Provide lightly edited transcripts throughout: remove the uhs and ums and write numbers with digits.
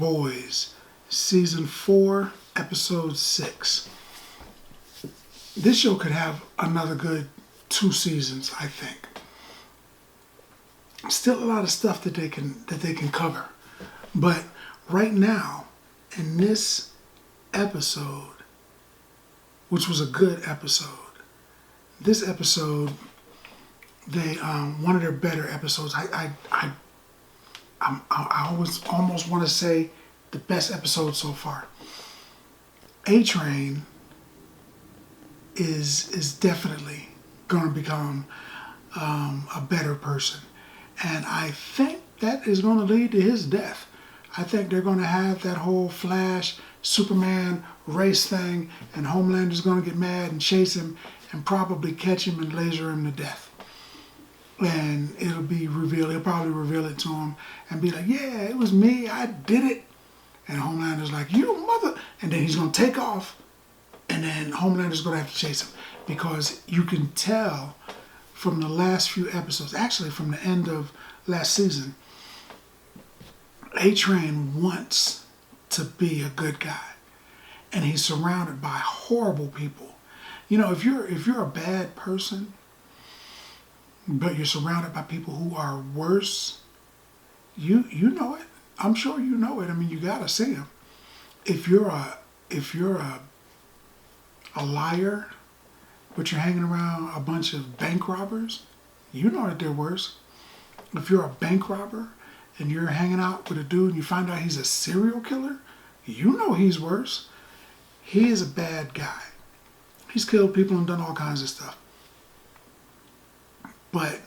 Boys, Season 4, Episode 6. This show could have another good 2 seasons, I think. Still a lot of stuff that they can cover. But right now, in this episode, which was a good episode, this episode, they one of their better episodes. I always almost want to say the best episode so far. A-Train is definitely going to become a better person, and I think that is going to lead to his death. I think they're going to have that whole Flash, Superman race thing, and Homelander's going to get mad and chase him and probably catch him and laser him to death. And it'll be revealed. He'll probably reveal it to him and be like, yeah, it was me. I did it. And Homelander's like, you mother. And then he's going to take off. And then Homelander's going to have to chase him. Because you can tell from the last few episodes, actually from the end of last season, A-Train wants to be a good guy. And he's surrounded by horrible people. You know, if you're a bad person, but you're surrounded by people who are worse, you know it. I'm sure you know it. I mean, you gotta see them. If you're a liar, but you're hanging around a bunch of bank robbers, you know that they're worse. If you're a bank robber and you're hanging out with a dude and you find out he's a serial killer, you know he's worse. He is a bad guy. He's killed people and done all kinds of stuff. But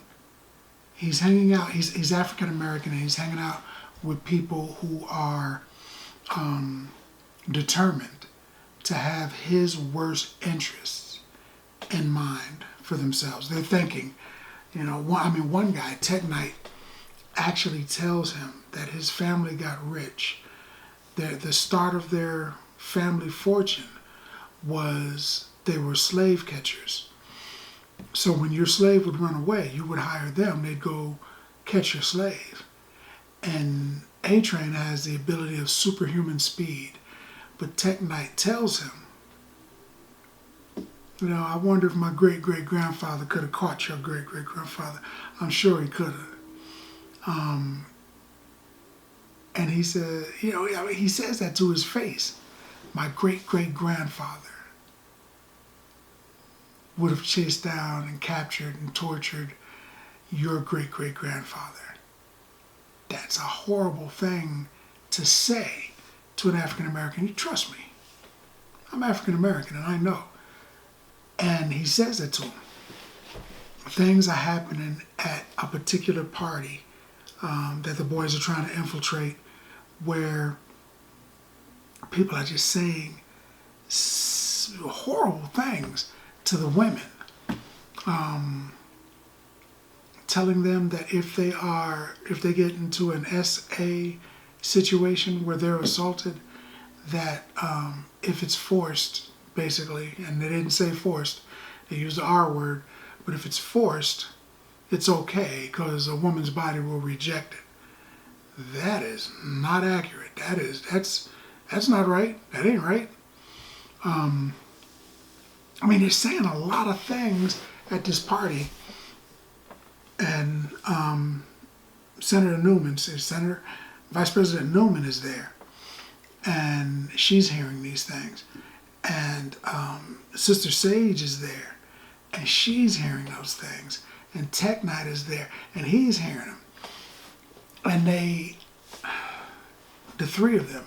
he's hanging out, he's African American, and he's hanging out with people who are determined to have his worst interests in mind for themselves. They're thinking, you know, one guy, Tech Knight, actually tells him that his family got rich. The start of their family fortune was they were slave catchers. So when your slave would run away, you would hire them. They'd go catch your slave. And A-Train has the ability of superhuman speed. But Tech Knight tells him, you know, I wonder if my great-great-grandfather could have caught your great-great-grandfather. I'm sure he could have. And he said, you know, I mean, he says that to his face. My great-great-grandfather would have chased down and captured and tortured your great-great-grandfather. That's a horrible thing to say to an African American. You trust me. I'm African American and I know. And he says that to him. Things are happening at a particular party that the boys are trying to infiltrate, where people are just saying horrible things to the women, telling them that if they get into an SA situation where they're assaulted, that if it's forced, basically, and they didn't say forced, they used the R word, but if it's forced, it's okay because a woman's body will reject it. That is not accurate. That's not right. That ain't right. I mean, they're saying a lot of things at this party, and Vice President Newman is there, and she's hearing these things, and Sister Sage is there, and she's hearing those things, and Tech Knight is there, and he's hearing them, and the three of them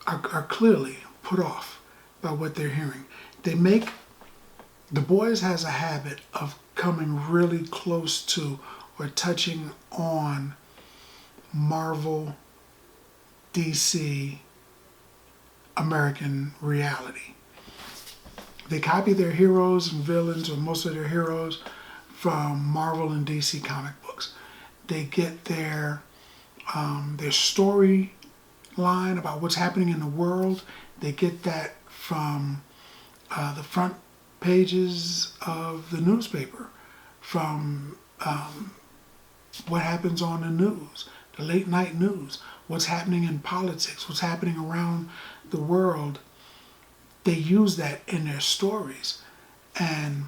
are clearly put off by what they're hearing. The Boys has a habit of coming really close to or touching on Marvel, DC, American reality. They copy their heroes and villains, or most of their heroes, from Marvel and DC comic books. They get their story line about what's happening in the world. They get that from the front pages of the newspaper, from what happens on the news, the late night news, what's happening in politics, what's happening around the world. They use that in their stories. And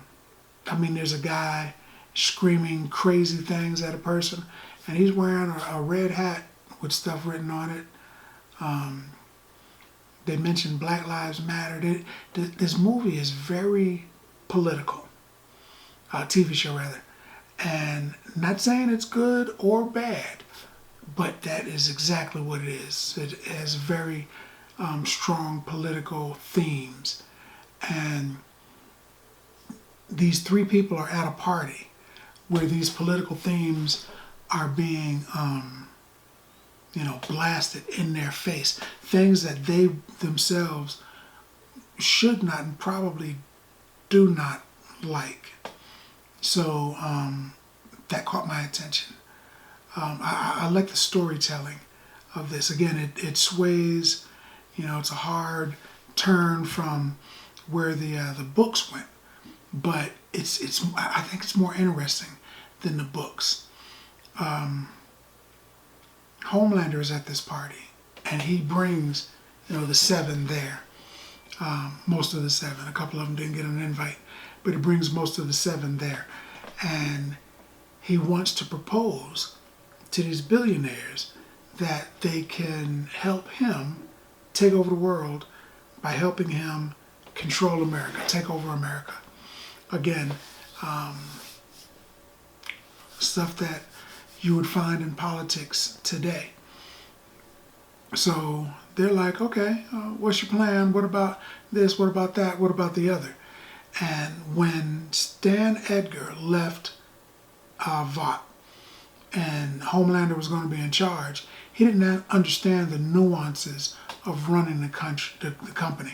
I mean, there's a guy screaming crazy things at a person, and he's wearing a red hat with stuff written on it. They mentioned Black Lives Matter. This movie is very political, TV show rather. And not saying it's good or bad, but that is exactly what it is. It has very strong political themes. And these three people are at a party where these political themes are being blasted in their face. Things that they themselves should not and probably do not like. So that caught my attention. I like the storytelling of this. Again, it sways. It's a hard turn from where the books went, but I think it's more interesting than the books. Homelander is at this party, and he brings the seven there. Most of the seven. A couple of them didn't get an invite, but he brings most of the seven there, and he wants to propose to these billionaires that they can help him take over the world by helping him control America, take over America. Again, stuff that you would find in politics today. So they're like, okay, what's your plan? What about this? What about that? What about the other? And when Stan Edgar left Vought and Homelander was going to be in charge, he didn't understand the nuances of running the company.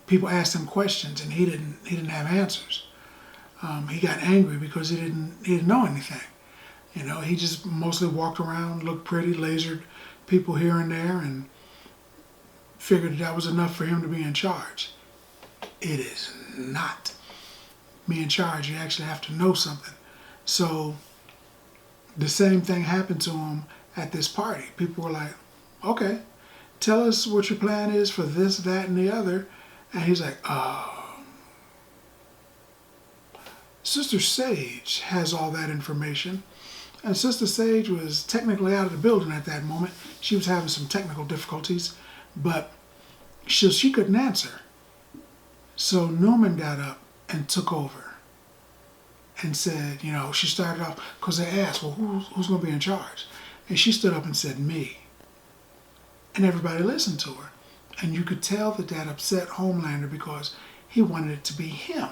People asked him questions and he didn't have answers. He got angry because he didn't know anything. He just mostly walked around, looked pretty, lasered people here and there, and figured that was enough for him to be in charge. It is not. Be in charge, you actually have to know something. So the same thing happened to him at this party. People were like, okay, tell us what your plan is for this, that, and the other. And he's like, Sister Sage has all that information. And Sister Sage was technically out of the building at that moment. She was having some technical difficulties, but she couldn't answer. So Newman got up and took over and said, she started off, because they asked, well, who's going to be in charge? And she stood up and said, me. And everybody listened to her. And you could tell that upset Homelander because he wanted it to be him.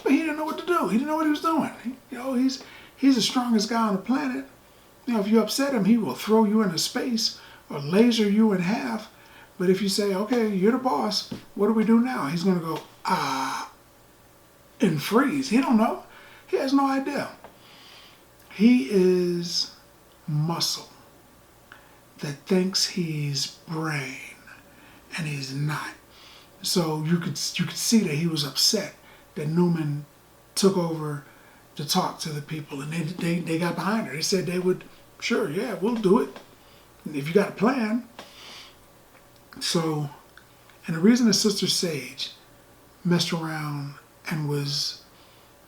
But he didn't know what to do. He didn't know what he was doing. He's the strongest guy on the planet. If you upset him, he will throw you into space or laser you in half. But if you say, okay, you're the boss, what do we do now? He's going to go, and freeze. He don't know. He has no idea. He is muscle that thinks he's brain, and he's not. So you could see that he was upset that Newman took over to talk to the people, and they got behind her. They said they would, sure, yeah, we'll do it if you got a plan. So, and the reason that Sister Sage messed around and was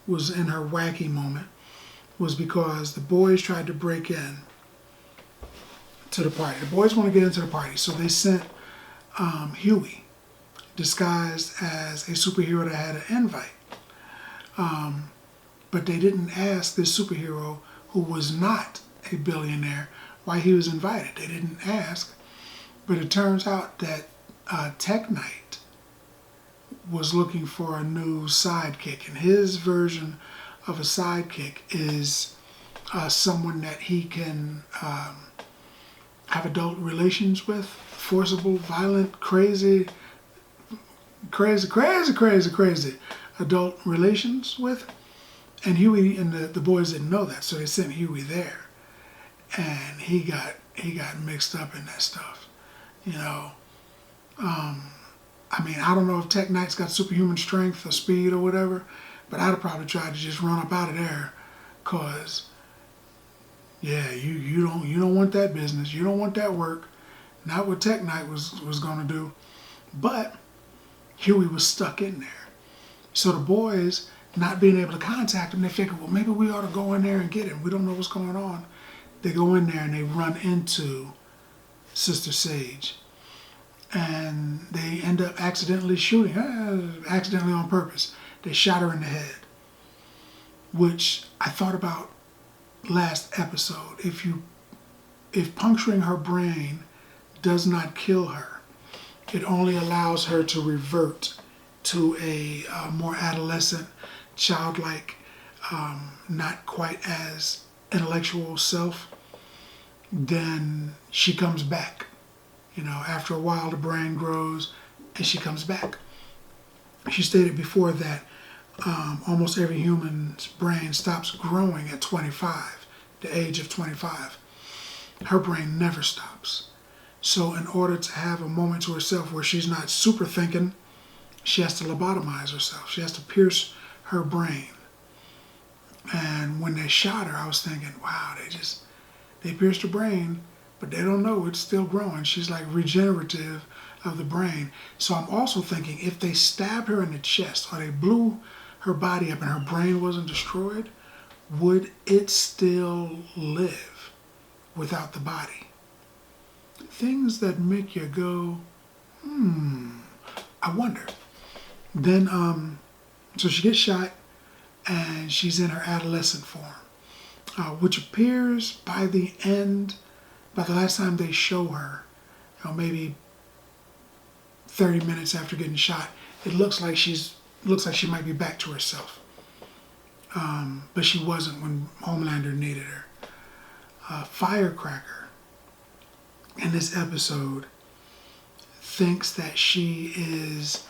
in her wacky moment was because the boys tried to break in to the party. The boys want to get into the party, so they sent Huey, disguised as a superhero that had an invite. But they didn't ask this superhero, who was not a billionaire, why he was invited. They didn't ask. But it turns out that Tech Knight was looking for a new sidekick. And his version of a sidekick is someone that he can have adult relations with, forcible, violent, crazy adult relations with. And Huey and the boys didn't know that, so they sent Huey there. And he got mixed up in that stuff. I don't know if Tech Knight's got superhuman strength or speed or whatever, but I'd have probably tried to just run up out of there, because, Yeah, you don't want that business. You don't want that work. Not what Tech Knight was going to do. But Huey was stuck in there. So the boys, not being able to contact him, they figure, well, maybe we ought to go in there and get him. We don't know what's going on. They go in there and they run into Sister Sage. And they end up accidentally shooting her, accidentally on purpose. They shot her in the head, which I thought about last episode. If puncturing her brain does not kill her, it only allows her to revert to a more adolescent, childlike, not quite as intellectual self. Then she comes back. After a while the brain grows and she comes back. She stated before that almost every human's brain stops growing at 25, the age of 25. Her brain never stops. So in order to have a moment to herself where she's not super thinking, she has to lobotomize herself. She has to pierce her brain. And when they shot her, I was thinking, wow, they pierced her brain, but they don't know it's still growing. She's like regenerative of the brain. So I'm also thinking if they stabbed her in the chest or they blew her body up and her brain wasn't destroyed, would it still live without the body? Things that make you go, I wonder. Then, so she gets shot and she's in her adolescent form, which appears by the last time they show her, maybe 30 minutes after getting shot, it looks like she might be back to herself. But she wasn't when Homelander needed her. Firecracker in this episode thinks that she is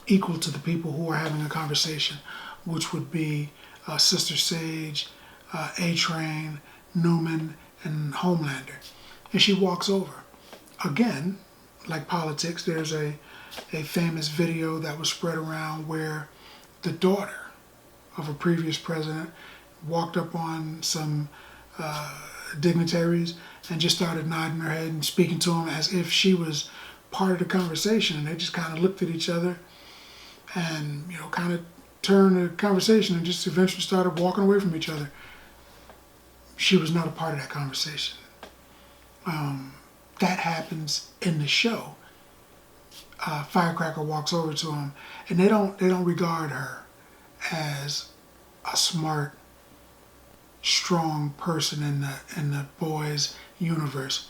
equal to the people who are having a conversation, which would be Sister Sage, A-Train, Newman, and Homelander. And she walks over. Again, like politics, there's a famous video that was spread around where the daughter of a previous president walked up on some dignitaries and just started nodding her head and speaking to them as if she was part of the conversation, and they just kind of looked at each other and kind of turned the conversation and just eventually started walking away from each other. She was not a part of that conversation. That happens in the show. Firecracker walks over to him, and they don't regard her as a smart, strong person in the boys' universe.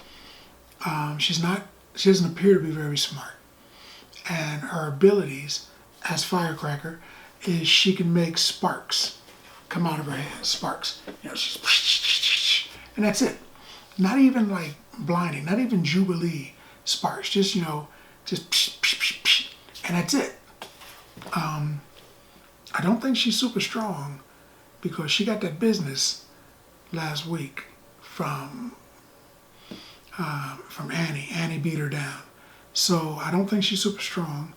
She doesn't appear to be very smart, and her abilities as Firecracker is she can make sparks come out of her head. Sparks, she's, and that's it. Not even like blinding, not even Jubilee sparks. Just and that's it. I don't think she's super strong because she got that business last week from Annie. Annie beat her down. So I don't think she's super strong.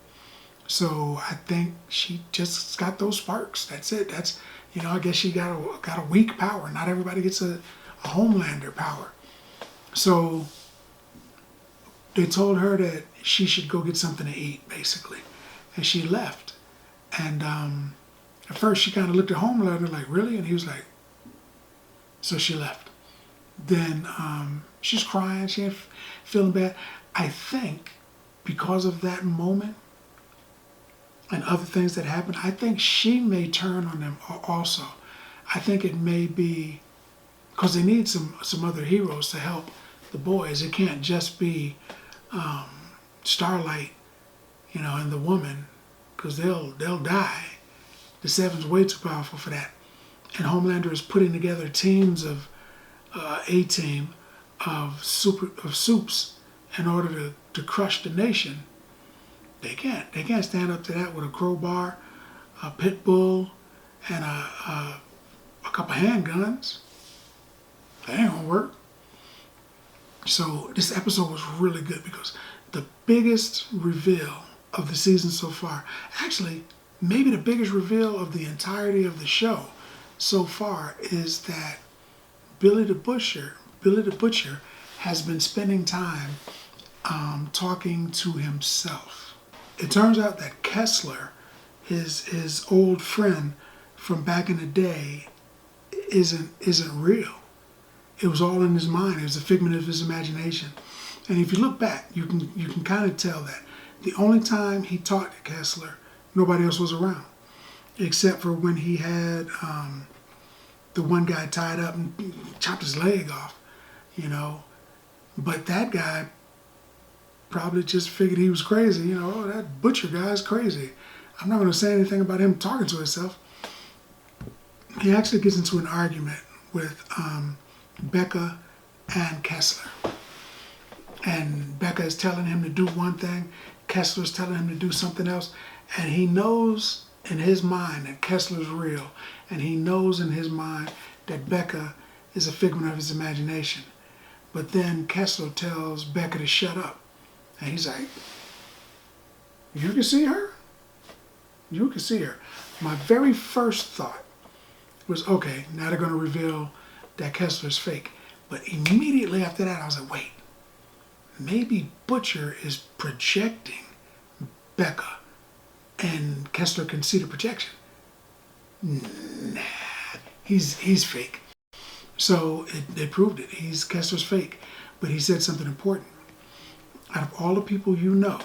So I think she just got those sparks. That's it. That's, I guess she got a weak power. Not everybody gets a Homelander power. So they told her that she should go get something to eat, basically. And she left. And at first she kind of looked at Homelander like, really? And he was like, so she left. Then she's crying. She ain't feeling bad. I think because of that moment and other things that happened, I think she may turn on them also. I think it may be because they need some other heroes to help the boys. It can't just be Starlight, and the woman, because they'll die. The Seven's way too powerful for that. And Homelander is putting together teams of A-team of supes in order to crush the nation. They can't stand up to that with a crowbar, a pit bull, and a couple handguns. That ain't gonna work. So this episode was really good because the biggest reveal of the season so far, actually maybe the biggest reveal of the entirety of the show so far, is that Billy the Butcher has been spending time talking to himself. It turns out that Kessler, his old friend from back in the day, isn't real. It was all in his mind. It was a figment of his imagination. And if you look back, you can kind of tell that the only time he talked to Kessler, nobody else was around, except for when he had the one guy tied up and chopped his leg off, you know. But that guy probably just figured he was crazy. You know, oh, that Butcher guy's crazy. I'm not going to say anything about him talking to himself. He actually gets into an argument with Becca and Kessler. And Becca is telling him to do one thing, Kessler's telling him to do something else, and he knows in his mind that Kessler's real, and he knows in his mind that Becca is a figment of his imagination. But then Kessler tells Becca to shut up. And he's like, you can see her? You can see her. My very first thought was, okay, now they're going to reveal that Kessler's fake. But immediately after that, I was like, wait, maybe Butcher is projecting Becca and Kessler can see the projection. Nah, he's fake. So they proved it. Kessler's fake. But he said something important. Out of all the people you know,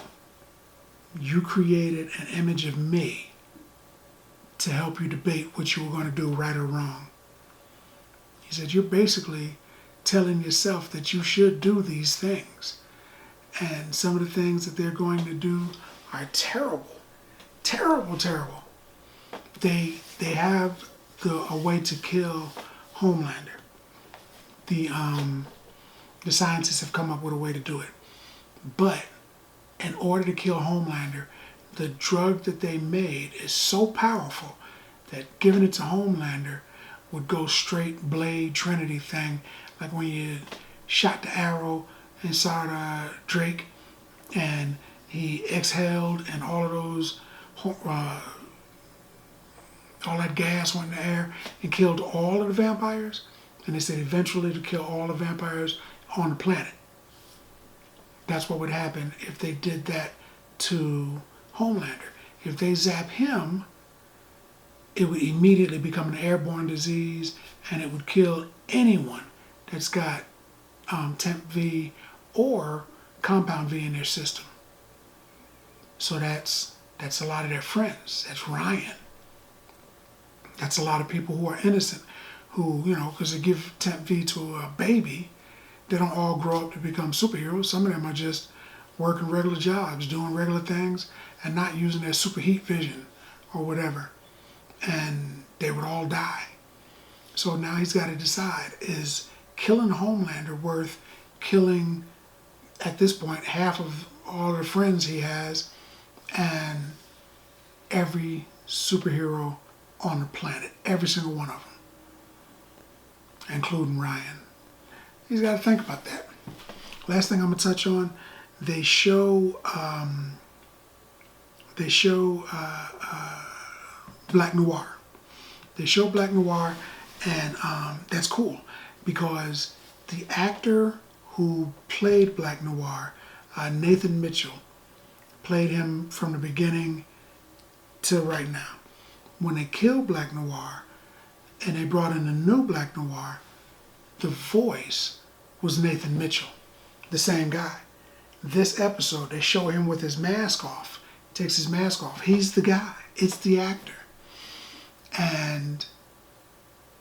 you created an image of me to help you debate what you were going to do, right or wrong. He said, you're basically telling yourself that you should do these things. And some of the things that they're going to do are terrible. Terrible, terrible. They have a way to kill Homelander. The scientists have come up with a way to do it. But in order to kill Homelander, the drug that they made is so powerful that giving it to Homelander would go straight Blade Trinity thing, like when you shot the arrow inside Drake and he exhaled and all of those, all that gas went in the air and killed all of the vampires. And they said eventually to kill all the vampires on the planet. That's what would happen if they did that to Homelander. If they zap him, it would immediately become an airborne disease and it would kill anyone that's got Temp V or Compound V in their system. So that's a lot of their friends. That's Ryan. That's a lot of people who are innocent, who, you know, because they give Temp V to a baby, they don't all grow up to become superheroes. Some of them are just working regular jobs, doing regular things, and not using their super heat vision or whatever. And they would all die. So now he's got to decide, is killing Homelander worth killing, at this point, half of all the friends he has and every superhero on the planet, every single one of them, including Ryan. He's got to think about that. Last thing I'm gonna touch on, they show Black Noir. They show Black Noir, and that's cool because the actor who played Black Noir, Nathan Mitchell, played him from the beginning till right now. When they killed Black Noir and they brought in a new Black Noir, the voice was Nathan Mitchell, the same guy. This episode, they show him with his mask off. He takes his mask off. He's the guy. It's the actor. And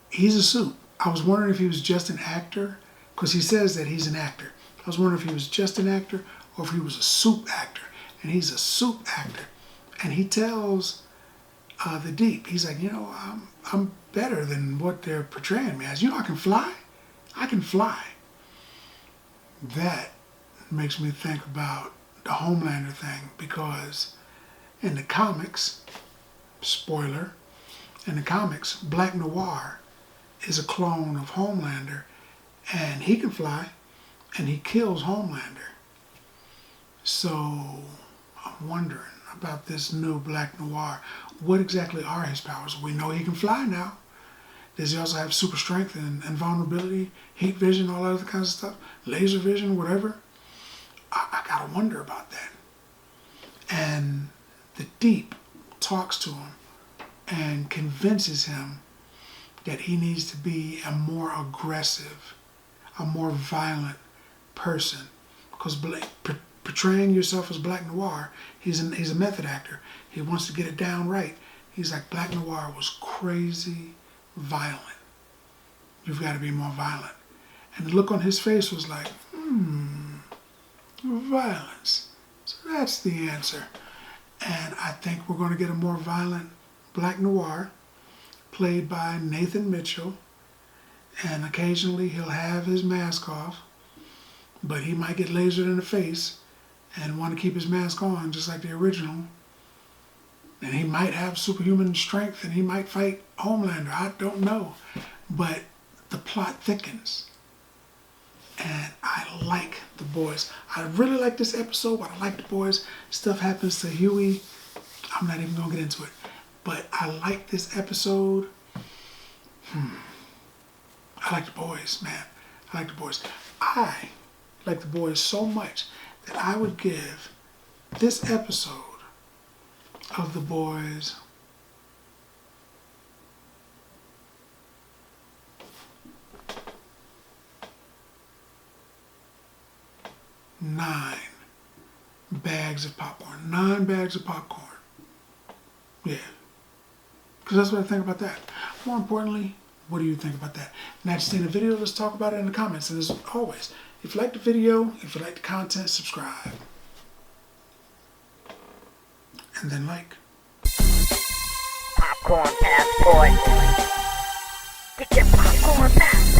he's a suit. I was wondering if he was just an actor, because he says that he's an actor. I was wondering if he was just an actor or if he was a suit actor. And he's a suit actor. And he tells the Deep, he's like, you know, I'm better than what they're portraying me as. You know, I can fly. I can fly. That makes me think about the Homelander thing, because in the comics, spoiler, in the comics, Black Noir is a clone of Homelander, and he can fly, and he kills Homelander. So I'm wondering about this new Black Noir. What exactly are his powers? We know he can fly now. Does he also have super strength and vulnerability, heat vision, all that other kinds of stuff, laser vision, whatever? I gotta wonder about that. And the Deep talks to him and convinces him that he needs to be a more aggressive, a more violent person. Because portraying yourself as Black Noir, he's a method actor. He wants to get it down right. He's like, Black Noir was crazy violent. You've got to be more violent. And the look on his face was like, violence. So that's the answer. And I think we're going to get a more violent Black Noir, played by Nathan Mitchell. And occasionally he'll have his mask off, but he might get lasered in the face and want to keep his mask on, just like the original. And he might have superhuman strength and he might fight Homelander. I don't know. But the plot thickens. And I like The Boys. I really like this episode, but I like The Boys. Stuff happens to Huey. I'm not even going to get into it. But I like this episode. I like The Boys, man. I like The Boys. I like The Boys so much that I would give this episode of The Boys nine bags of popcorn. 9 bags of popcorn. Yeah. Because that's what I think about that. More importantly, what do you think about that? Now, just in the video, let's talk about it in the comments. And as always, if you like the video, if you like the content, subscribe. And then like. Popcorn passport. Get your popcorn passport.